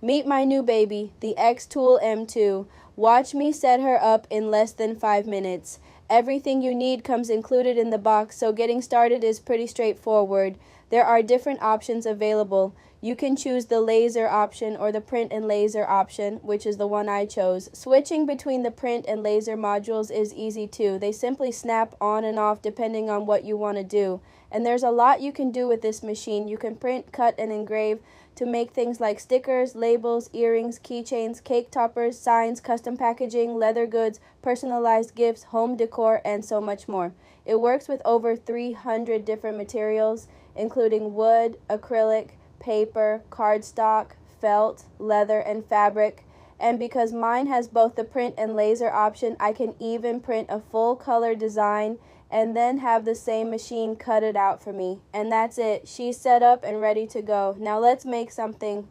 Meet my new baby, the xTool M2. Watch me set her up in less than 5 minutes. Everything you need comes included in the box, so getting started is pretty straightforward. There are different options available. You can choose the laser option or the print and laser option, which is the one I chose. Switching between the print and laser modules is easy too. They simply snap on and off depending on what you want to do. And there's a lot you can do with this machine. You can print, cut, and engrave to make things like stickers, labels, earrings, keychains, cake toppers, signs, custom packaging, leather goods, personalized gifts, home decor, and so much more. It works with over 300 different materials, including wood, acrylic, paper, cardstock, felt, leather, and fabric. And because mine has both the print and laser option, I can even print a full color design and then have the same machine cut it out for me. And that's it. She's set up and ready to go. Now let's make something.